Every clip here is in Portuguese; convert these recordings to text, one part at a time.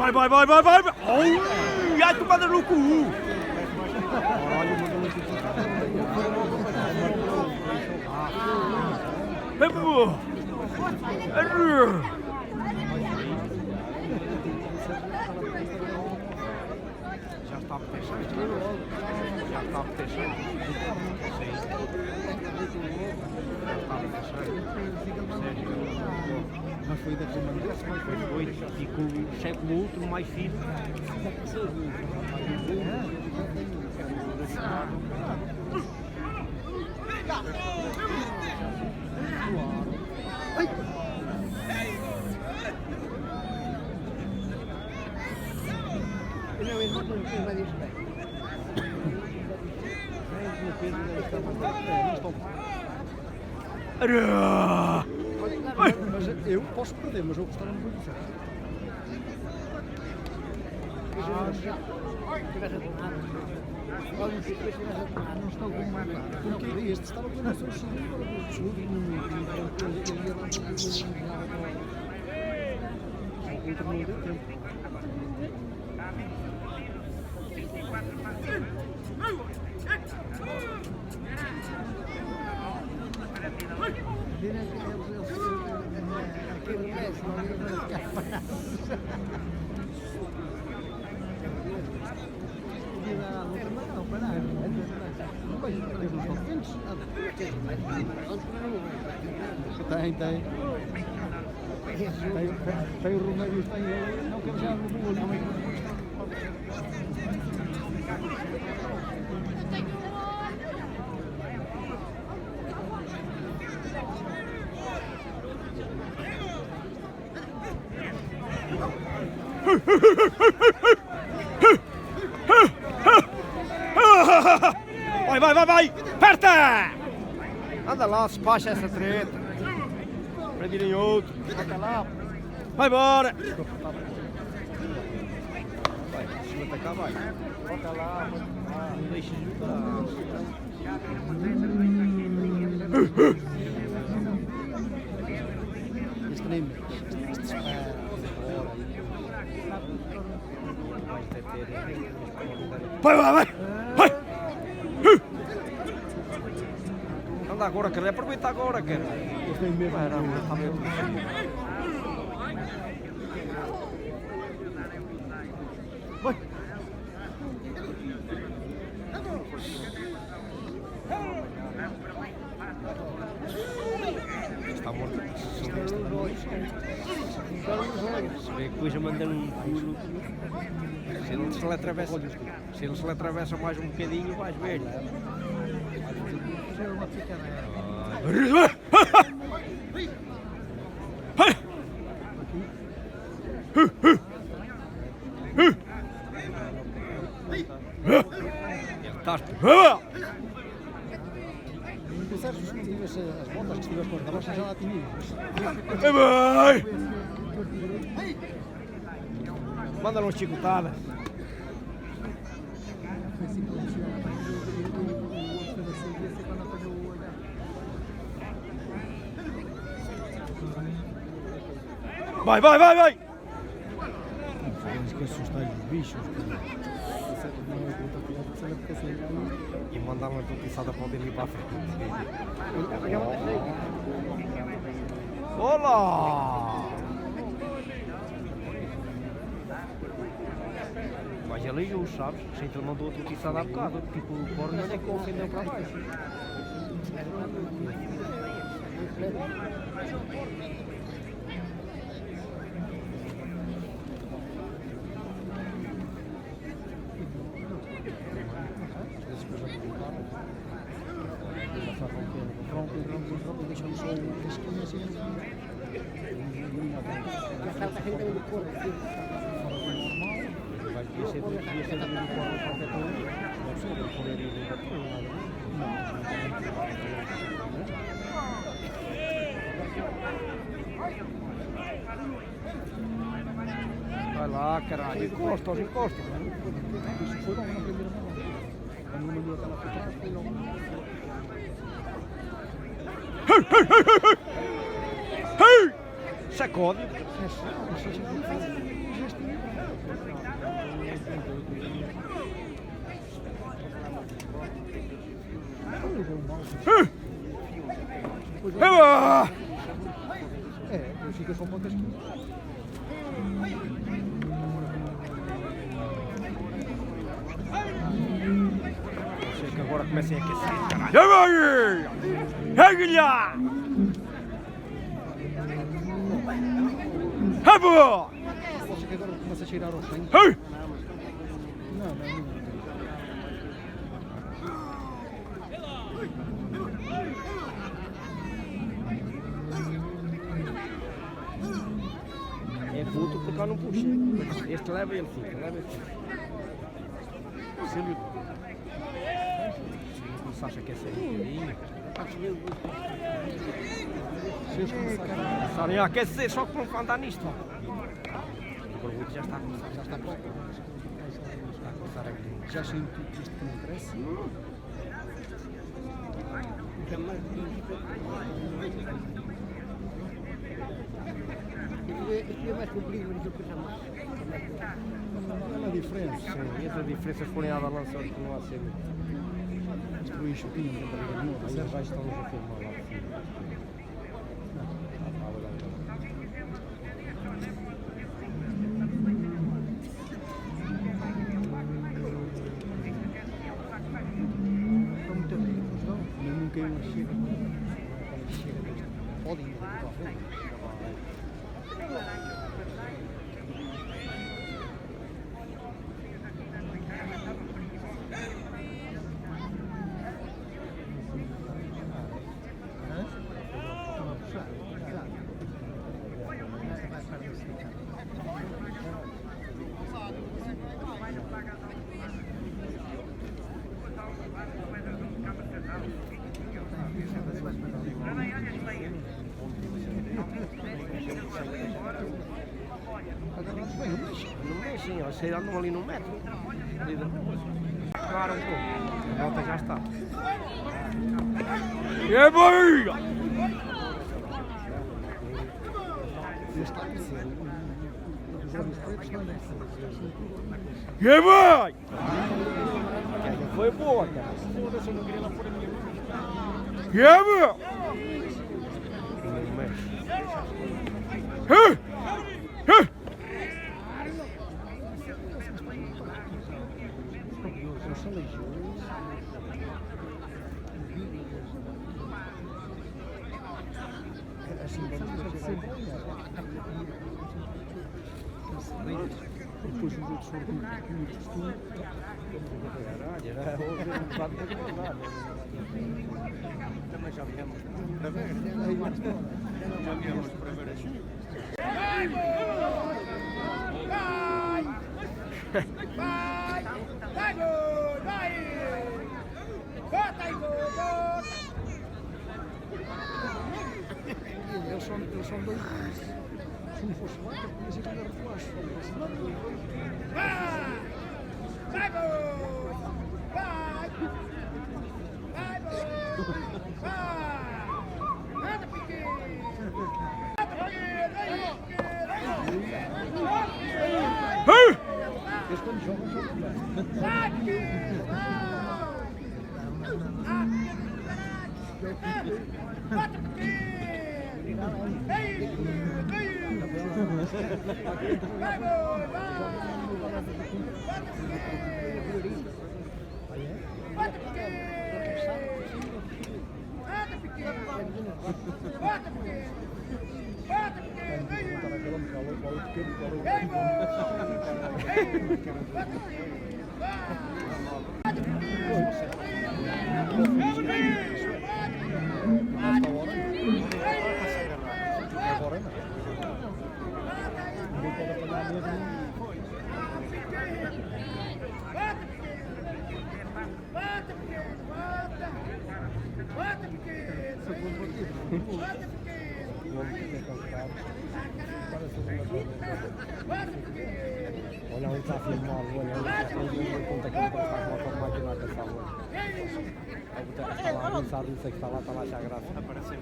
Vai, vai, vai, vai, vai! Ai, ai, tomada no cu! Já está a proteger. Já está a proteger. Sim. Já está a proteger. Mas foi da primeira vez, mas Foi. E com o outro mais filho. não, ele não vai dizer bem. Mas eu posso perder, mas eu gostava muito de fazer. Não estou com mais nada. Porque este estava com o seu segundo e não ia dar muito tempo. Tem. Tem o Romário, tem ele, não quero já no olho. Vai! Aperta! Anda lá, despacha essa treta. Para virem outro. Anda lá. Vai embora! Vai, se me atacar, vai. Bota lá, não deixes jogar. Este nem mexe. Este espera. Vai! Anda agora, cara. Aproveita agora, cara. Este nem mesmo. Está meio. Vai! Está morto. Se vê que depois a mandar um pulo. Se ele se lhe atravessa mais um bocadinho, vais ver. Pensaste que tivesse as botas que estivesse com as galochas já lá tinha. Vai! Manda uma chicotada. Vai! Que assustar os bichos. E mandar uma toquiçada para o dele para a frente. Olá! Mas ele e os sabes? Se ele mandou a toquiçada há bocado. Tipo, o corno é que ofendeu para baixo. Vai lá, caralho, encosta. Isso foi logo na primeira mão. Quando me mandou aquela para trás, foi logo. Sacode! É, depois fica só para o casquinho. Achei que agora comecem a aquecer, caralho. Hegelha! Habo! Acho que agora começa a cheirar ao sangue. Hey! Não. É puto porque eu não puxo. Este leva e ele fica, leva e fica. Silvio. Começaste a aquecer um bocadinho. Se eles Começarem a aquecer só que não vão andar nisto. O barulho já está a começar. já está pronto. Está a começar a vir. Já sinto que isto que não cresce. É mais comprido, mas eu puxo mais. Olha a diferença. Sim, e as diferenças forem à balança continua a ser. Isto foi enxutinho de barriga nenhuma. Aí já estamos a filmar lá de cima. Está muito bem, mas não. Nem nunca eu chego. Quando chega deste pódio, ainda para a frente. No meio, sim, eles saíram ali no metro. Claro, um pouco. A volta já está. E boia! Está a crescer. Os olhos pretos estão a crescer. E vai! Foi boa, cara. Foda-se, eu não queria lá pôr a minha mão. E vai! No meio. Hey! Hey! Eles são ligeiro. Assim, vamos ter depois os outros foram como de costume. Caralho, era hoje um bocado de demandar. Também já viemos para ver. Já viemos para ver assim. Eles são dois. Se não fosse lá, podia ser que era relaxo. Hey! Eles quando jogam Olha, um está a filmar, olha, ele conta que ele faz uma forma máquina da sala. A boteca está lá, não sabe, não sei que está lá já graça. Aparece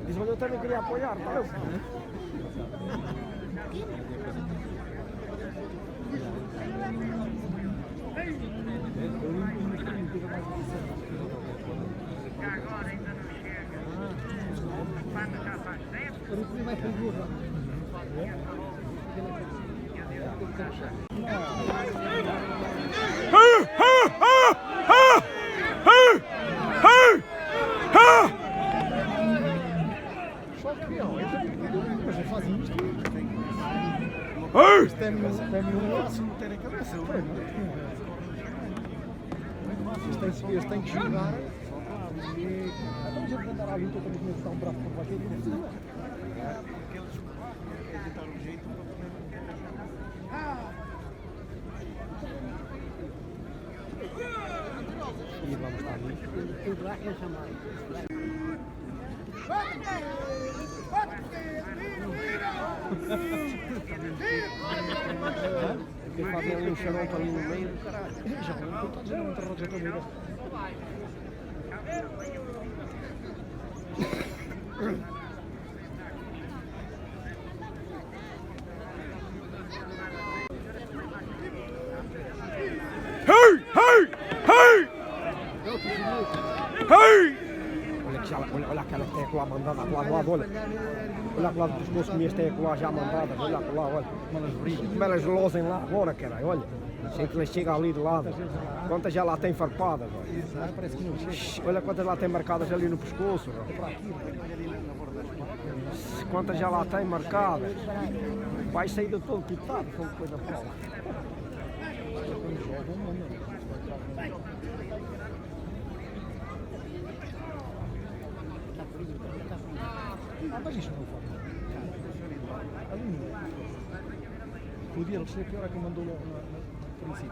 Diz, mas eu também queria apoiar, tá? mais perigoso. Só que, ó, mas eu fazia isto. Tem um laço, não tem a cabeça. Eles têm que jogar. Estamos a enfrentar a luta, estamos a dar um braço por baixo e não precisa. Editar um jeito para E vamos estar ali. Tudo lá é chamado. Eles fazem ali um xarope ali no meio. já não estou dizendo muita roda toda vida. Olha aquela teco lá mandada lá do lado, olha. Olha lá do pescoço que minhas teco lá já mandadas, olha lá, olha. Como elas losem lá agora, caralho, olha. Sei que elas chegam ali de lado. Quantas já lá têm farpadas, olha. Parece que não chega. Olha quantas lá têm marcadas ali no pescoço, olha. Quantas já lá têm marcadas. Vai sair do todo quitado, com coisa boa. Mas isto não foi. Ali podia ser pior é que mandou logo no princípio.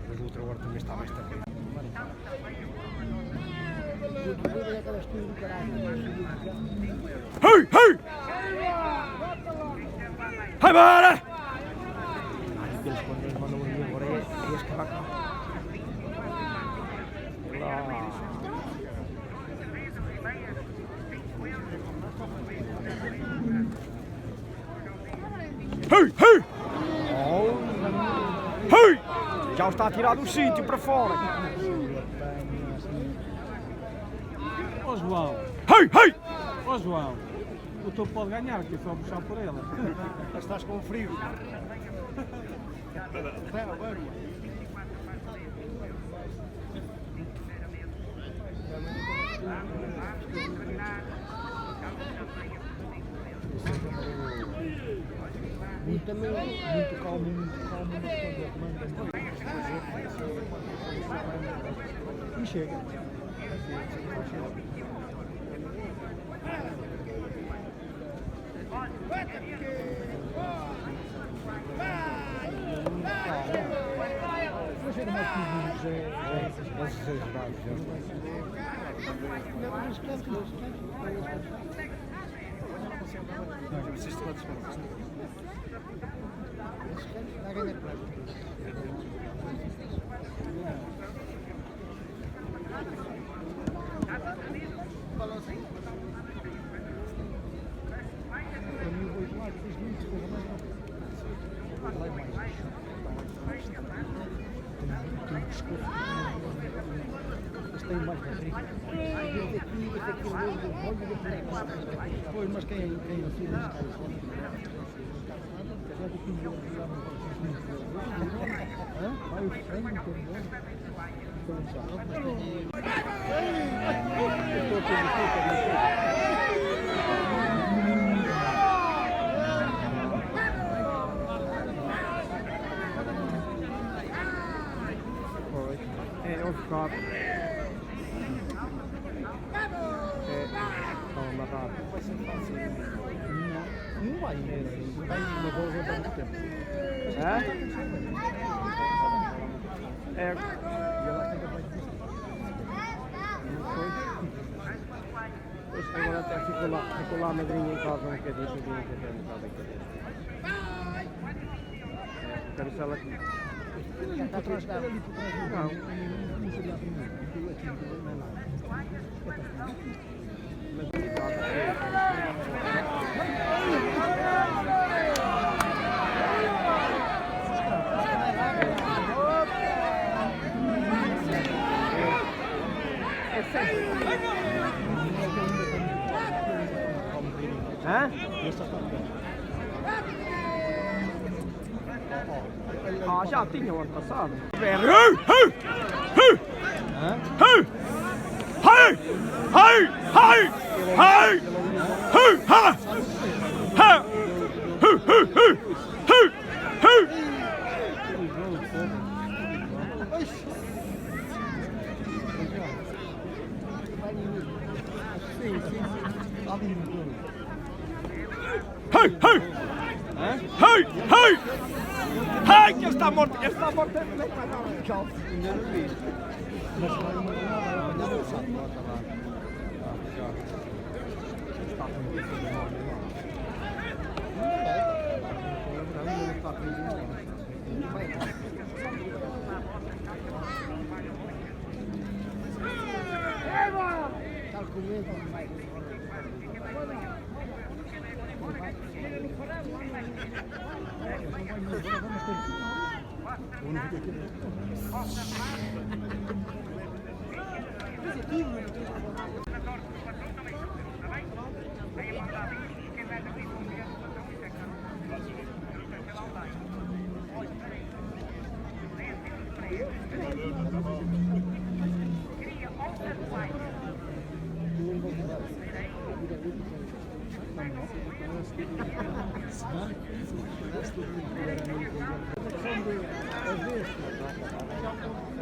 Mas o outro agora também está mais tarde. Tudo é aquelas coisas do caralho. Hey, hey! Vai embora! Eles quando eles mandam ali agora é este que vai cá. Lá. Hey, hey! Hey! Já o está a tirar do sítio para fora. Ó João, Hey, hey! ó João, o teu pode ganhar, que é só puxar por ela. Estás com frio. Muito também. Muito calmo, mas quando e chega. Mas era mais 15 minutos, Esses exagerados já. Não, esquece. Vai ganhar prazo. para mim o 8 lá, fez muito, coisa mais não. Lá é mais. Tem um pescoço. Eles têm mais barriga. Esse aqui é o olho do olho do Pois, mas quem assim não está já do que eu lá não vai o frango, entendeu? Então já. Eu estou É um bocado. Estão amarrados. vai ser fácil. Não vai mesmo. Vai uma bola voltar muito tempo. É? E ela tem que vai Agora até ficou lá a madrinha em casa um bocadinho, que até um bocado aqui dentro. Quero se ela aqui. Já está atrás dela. Não. Não seria a primeira. Aqui não é nada. Mas ali está. Hã? Ah, já tinha o ano passado. Ai, que ele está morto, ele está morto.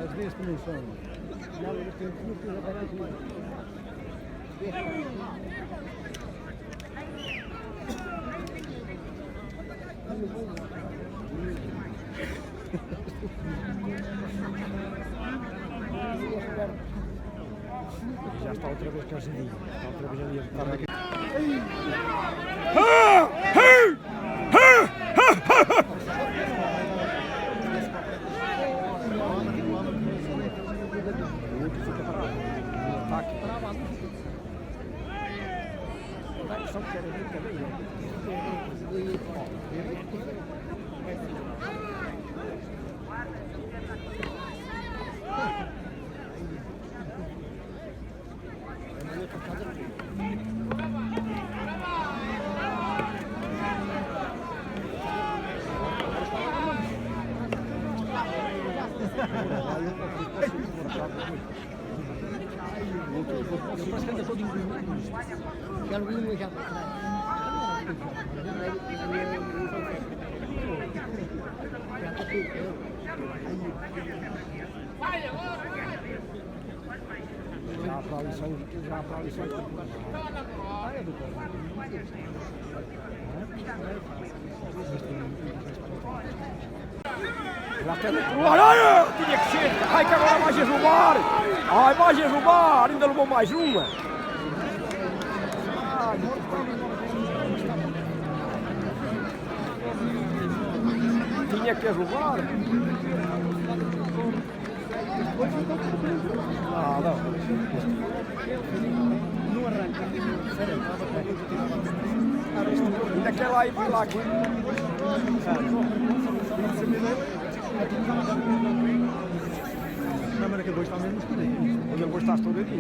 Às vezes também são. Não, eu tenho que trabalhar mais. Já está outra vez cansadinho. Está outra vez ali a botar aqui. O outro fica parado. O ataque. O ataque só quer vir também. Parece que anda todo engolido. Já não vinha já para trás. Já para a lição. Já para a lição. É do Já está no outro lado. Ai, tinha que ser. Ai, que agora vai levar. Ai, vai levar. Ainda levou mais uma. Tinha que levar. Nada. Não arranca. Ainda quer lá ir para lá. Na América 2 está mesmo escurinho. Onde ele gostaste todo dia.